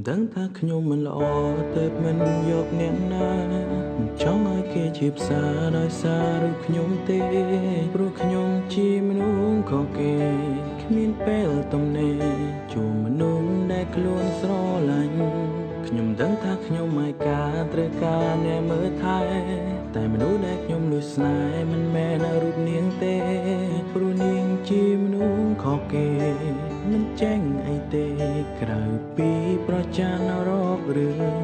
ដឹងថាខ្ញុំមិនល្អតែមិនយកអ្នកណាចង់ឲ្យគេជាផ្សារដោយសាររូបខ្ញុំទេព្រោះខ្ញុំជាមនុស្សខុសគេគ្មានពេលទំនេរជួបមនុស្សដែលខ្លួនស្រឡាញ់ខ្ញុំដឹងថាខ្ញុំមិនការត្រូវការអ្នកមើលថែតែមនុស្សដែលខ្ញុំលួចស្នេហ៍មិនមែនរូបនាងទេព្រោះនាងជាមនុស្សខុសគេមិនចេញអីទេក្រៅពីប្រចានរករឿង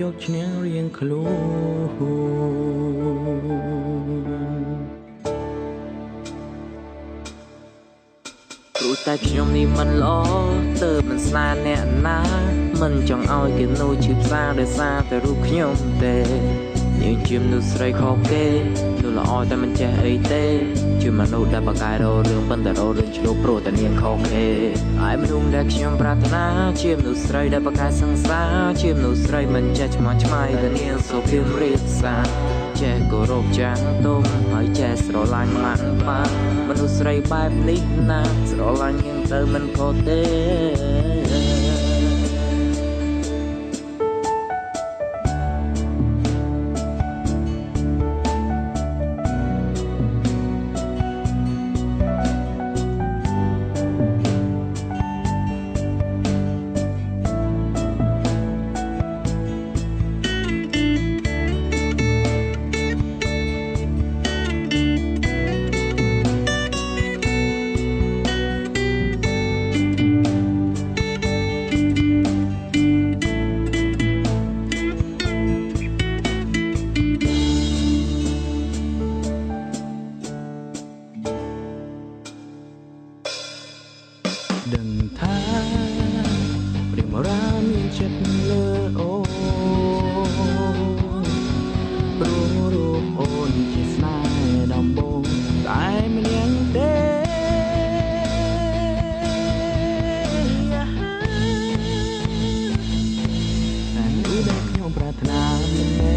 យកឈ្នះរៀងខ្លួនព្រោះតែខ្ញុំនេះមិនល្អទើបមិនស្នេហ៍អ្នកណាមិនចង់ឲ្យគេនោះជាផ្សារដោយសារតែរូបខ្ញុំទេយើងជាមនុស្សស្រីខុសគេនោះល្អតែមិនចេះអីទេជាមនុស្សដែលបកកាយរករឿងប៉ុន្តែរករឿងឆ្លោះព្រោះតែនាងខុសគេហើយមនុស្សដែលខ្ញុំប្រាថ្នាជាមនុស្សស្រីដែលបកកាយសង្សារជាមនុស្សស្រីមិនចេះឆ្មាស់ឆ្មៃតែនាងសុភាពរៀបសារចេះគោរពចាស់ទុំហើយចេះស្រឡាញ់ម៉ាក់ប៉ាមនុស្សស្រីបែបនេះណាស្រឡាញ់យើងទៅមិនខុសទេដឹងថាព្រាមរាមានចិត្តលើអូព្រោះរូបអូនជាស្នេហ៍ដំបូងតែម្នាក់ទេតែមនុស្សដែលខ្ញុំប្រាថ្នាមិនមែន